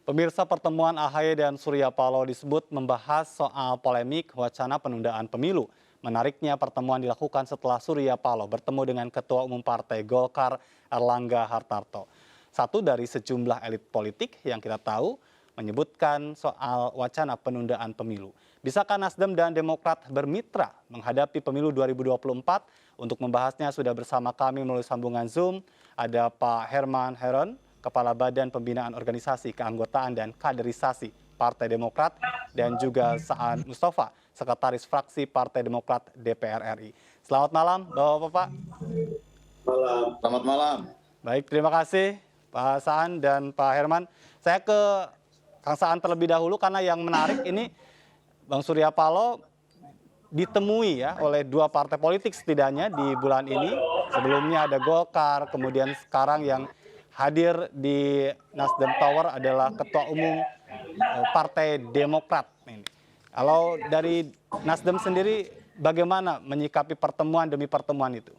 Pemirsa, pertemuan AHY dan Surya Paloh disebut membahas soal polemik wacana penundaan pemilu. Menariknya, pertemuan dilakukan setelah Surya Paloh bertemu dengan Ketua Umum Partai Golkar Erlangga Hartarto. Satu dari sejumlah elit politik yang kita tahu menyebutkan soal wacana penundaan pemilu. Bisakah Nasdem dan Demokrat bermitra menghadapi pemilu 2024? Untuk membahasnya sudah bersama kami melalui sambungan Zoom ada Pak Herman Heron, Kepala Badan Pembinaan Organisasi Keanggotaan dan Kaderisasi Partai Demokrat, dan juga Saan Mustafa, Sekretaris Fraksi Partai Demokrat DPR RI. Selamat malam, Bapak-Bapak. Malam. Selamat malam. Baik, terima kasih Pak Saan dan Pak Herman. Saya ke Kang Saan terlebih dahulu karena yang menarik ini Bang Surya Paloh ditemui ya oleh dua partai politik setidaknya di bulan ini. Sebelumnya ada Golkar, kemudian sekarang yang hadir di Nasdem Tower adalah Ketua Umum Partai Demokrat. Kalau dari Nasdem sendiri, bagaimana menyikapi pertemuan demi pertemuan itu?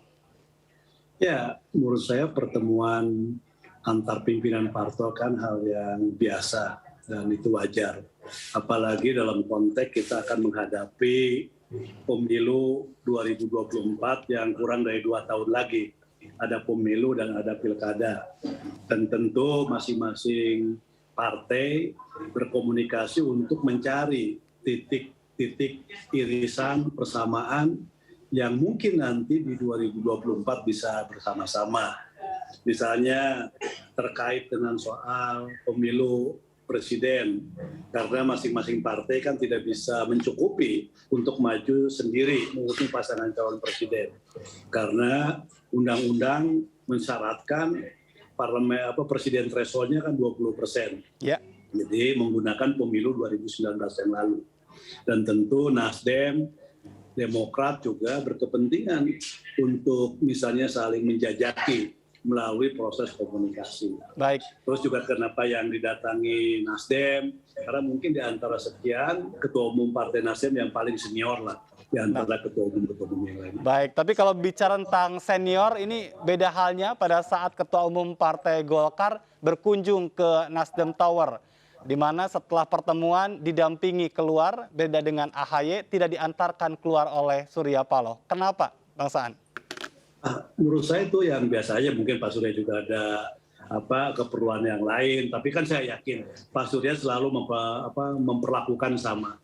Ya, menurut saya pertemuan antar pimpinan partai kan hal yang biasa dan itu wajar. Apalagi dalam konteks kita akan menghadapi pemilu 2024 yang kurang dari 2 tahun lagi. Ada pemilu dan ada pilkada. Dan tentu masing-masing partai berkomunikasi untuk mencari titik-titik irisan persamaan yang mungkin nanti di 2024 bisa bersama-sama. Misalnya terkait dengan soal pemilu presiden, karena masing-masing partai kan tidak bisa mencukupi untuk maju sendiri mengusung pasangan calon presiden. Karena undang-undang mensyaratkan presiden threshold-nya kan 20%. Ya. Jadi menggunakan pemilu 2019 yang lalu. Dan tentu Nasdem, Demokrat juga berkepentingan untuk misalnya saling menjajaki melalui proses komunikasi. Baik. Terus juga kenapa yang didatangi Nasdem, karena mungkin di antara sekian ketua umum Partai Nasdem yang paling senior lah di antara ketua umum yang lain. Baik, tapi kalau bicara tentang senior, ini beda halnya pada saat Ketua Umum Partai Golkar berkunjung ke Nasdem Tower, di mana setelah pertemuan didampingi keluar, beda dengan AHY tidak diantarkan keluar oleh Surya Paloh. Kenapa, Bang Saan? Menurut saya itu yang biasa aja, mungkin Pak Surya juga ada keperluan yang lain, tapi kan saya yakin Pak Surya selalu memperlakukan sama.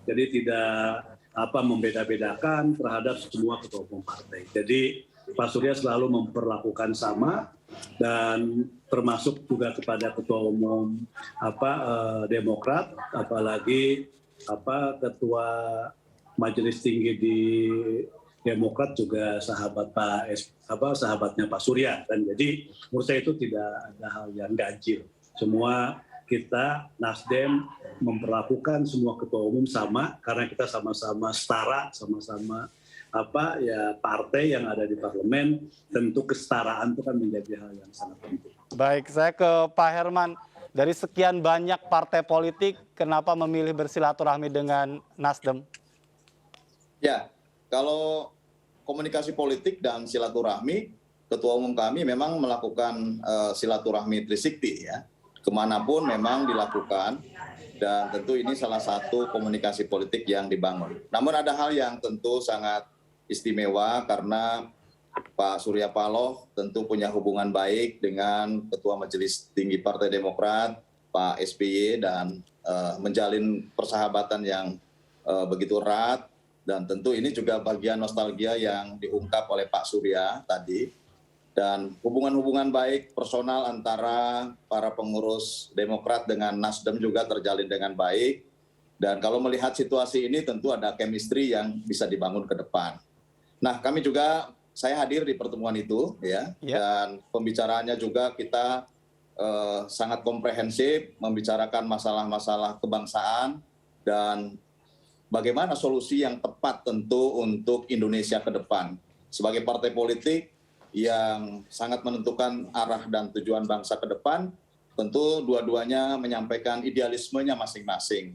Jadi tidak membeda-bedakan terhadap semua ketua umum partai. Jadi Pak Surya selalu memperlakukan sama dan termasuk juga kepada ketua umum Demokrat, apalagi ketua Majelis Tinggi di Demokrat juga sahabatnya Pak Surya, dan jadi menurut saya itu tidak ada hal yang ganjil. Semua kita Nasdem memperlakukan semua ketua umum sama karena kita sama-sama setara, sama-sama partai yang ada di parlemen. Tentu kesetaraan itu kan menjadi hal yang sangat penting. Baik, saya ke Pak Herman. Dari sekian banyak partai politik, kenapa memilih bersilaturahmi dengan Nasdem? Ya, kalau komunikasi politik dan silaturahmi, Ketua Umum kami memang melakukan silaturahmi Trisakti ya, kemanapun memang dilakukan, dan tentu ini salah satu komunikasi politik yang dibangun. Namun ada hal yang tentu sangat istimewa karena Pak Surya Paloh tentu punya hubungan baik dengan Ketua Majelis Tinggi Partai Demokrat, Pak SBY, dan menjalin persahabatan yang begitu erat. Dan tentu ini juga bagian nostalgia yang diungkap oleh Pak Surya tadi. Dan hubungan-hubungan baik personal antara para pengurus Demokrat dengan Nasdem juga terjalin dengan baik. Dan kalau melihat situasi ini tentu ada chemistry yang bisa dibangun ke depan. Nah, saya hadir di pertemuan itu ya. Dan pembicaraannya juga kita sangat komprehensif, membicarakan masalah-masalah kebangsaan dan bagaimana solusi yang tepat tentu untuk Indonesia ke depan. Sebagai partai politik yang sangat menentukan arah dan tujuan bangsa ke depan, tentu dua-duanya menyampaikan idealismenya masing-masing.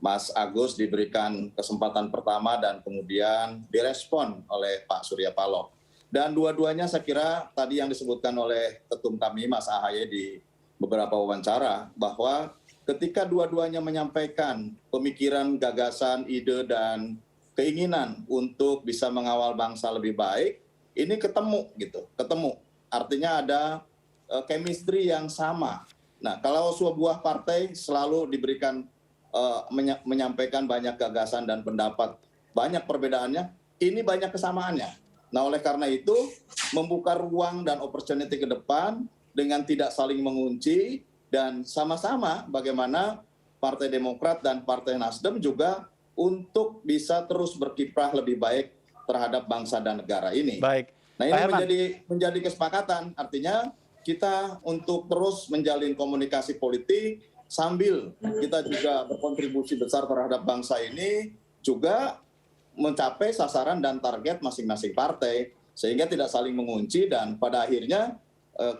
Mas Agus diberikan kesempatan pertama dan kemudian direspon oleh Pak Surya Paloh. Dan dua-duanya saya kira tadi yang disebutkan oleh ketum kami Mas AHY di beberapa wawancara, bahwa ketika dua-duanya menyampaikan pemikiran, gagasan, ide, dan keinginan untuk bisa mengawal bangsa lebih baik, ini ketemu gitu, ketemu. Artinya ada chemistry yang sama. Nah, kalau sebuah partai selalu diberikan menyampaikan banyak gagasan dan pendapat, banyak perbedaannya, ini banyak kesamaannya. Nah, oleh karena itu membuka ruang dan opportunity ke depan dengan tidak saling mengunci dan sama-sama bagaimana Partai Demokrat dan Partai Nasdem juga untuk bisa terus berkiprah lebih baik terhadap bangsa dan negara ini. Baik. Nah, Pak ini Herman. menjadi kesepakatan, artinya kita untuk terus menjalin komunikasi politik sambil kita juga berkontribusi besar terhadap bangsa ini, juga mencapai sasaran dan target masing-masing partai sehingga tidak saling mengunci dan pada akhirnya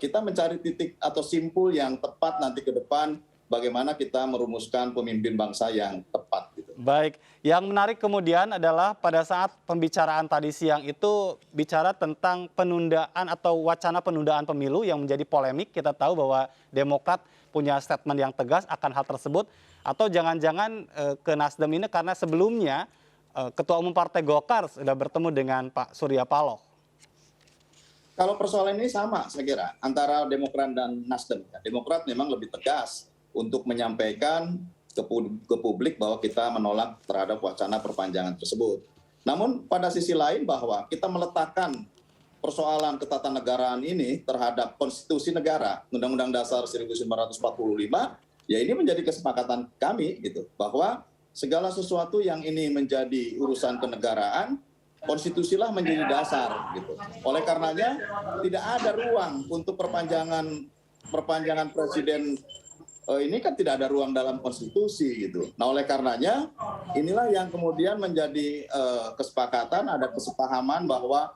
kita mencari titik atau simpul yang tepat nanti ke depan bagaimana kita merumuskan pemimpin bangsa yang tepat gitu. Baik, yang menarik kemudian adalah pada saat pembicaraan tadi siang itu bicara tentang penundaan atau wacana penundaan pemilu yang menjadi polemik. Kita tahu bahwa Demokrat punya statement yang tegas akan hal tersebut, atau jangan-jangan ke Nasdem ini karena sebelumnya Ketua Umum Partai Golkar sudah bertemu dengan Pak Surya Paloh. Kalau persoalan ini sama saya kira antara Demokrat dan Nasdem. Demokrat memang lebih tegas untuk menyampaikan ke publik bahwa kita menolak terhadap wacana perpanjangan tersebut. Namun pada sisi lain bahwa kita meletakkan persoalan ketatanegaraan ini terhadap konstitusi negara, Undang-Undang Dasar 1945, ya ini menjadi kesepakatan kami gitu, bahwa segala sesuatu yang ini menjadi urusan kenegaraan, konstitusilah menjadi dasar gitu. Oleh karenanya tidak ada ruang untuk perpanjangan presiden ini kan tidak ada ruang dalam konstitusi gitu. Nah, oleh karenanya inilah yang kemudian menjadi kesepakatan, ada kesepahaman bahwa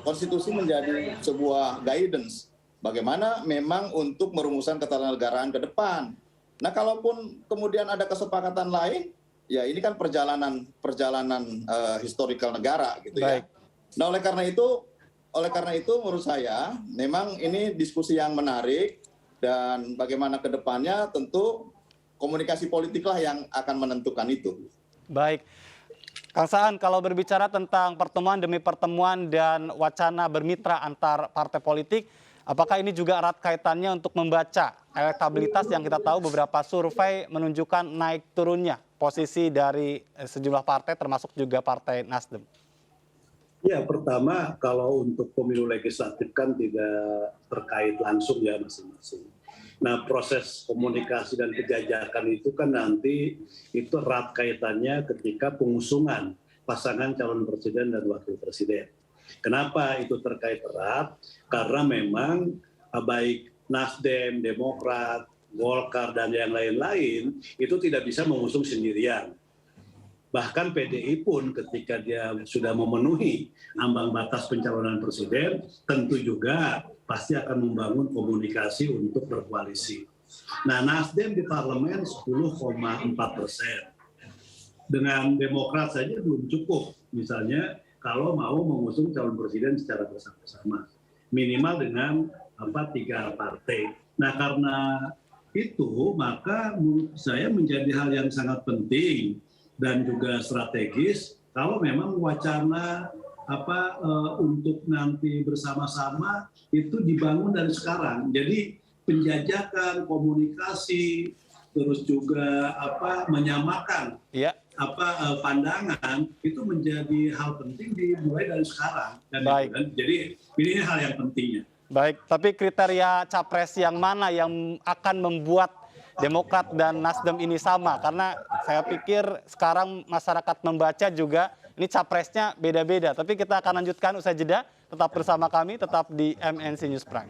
konstitusi menjadi sebuah guidance bagaimana memang untuk merumuskan ketatanegaraan ke depan. Nah, kalaupun kemudian ada kesepakatan lain, ya ini kan perjalanan historikal negara gitu ya. Nah, oleh karena itu menurut saya memang ini diskusi yang menarik. Dan bagaimana ke depannya tentu komunikasi politiklah yang akan menentukan itu. Baik, Kang Saan, kalau berbicara tentang pertemuan demi pertemuan dan wacana bermitra antar partai politik, apakah ini juga erat kaitannya untuk membaca elektabilitas yang kita tahu beberapa survei menunjukkan naik turunnya posisi dari sejumlah partai termasuk juga Partai Nasdem? Ya, pertama kalau untuk pemilu legislatif kan tidak terkait langsung ya masing-masing. Nah, proses komunikasi dan penjajakan itu kan nanti itu erat kaitannya ketika pengusungan pasangan calon presiden dan wakil presiden. Kenapa itu terkait erat? Karena memang baik Nasdem, Demokrat, Golkar, dan yang lain-lain itu tidak bisa mengusung sendirian. Bahkan PDI pun ketika dia sudah memenuhi ambang batas pencalonan presiden, tentu juga pasti akan membangun komunikasi untuk berkoalisi. Nah, Nasdem di parlemen 10,4%. Dengan Demokrat saja belum cukup. Misalnya kalau mau mengusung calon presiden secara bersama-sama. Minimal dengan 3 partai. Nah, karena itu maka menurut saya menjadi hal yang sangat penting dan juga strategis kalau memang wacana untuk nanti bersama-sama itu dibangun dari sekarang. Jadi penjajakan, komunikasi, terus juga menyamakan pandangan itu menjadi hal penting dimulai dari sekarang. Dan baik. Jadi ini hal yang pentingnya. Baik, tapi kriteria capres yang mana yang akan membuat Demokrat dan Nasdem ini sama? Karena saya pikir sekarang masyarakat membaca juga ini capresnya beda-beda. Tapi kita akan lanjutkan usai jeda. Tetap bersama kami, tetap di MNC News Prime.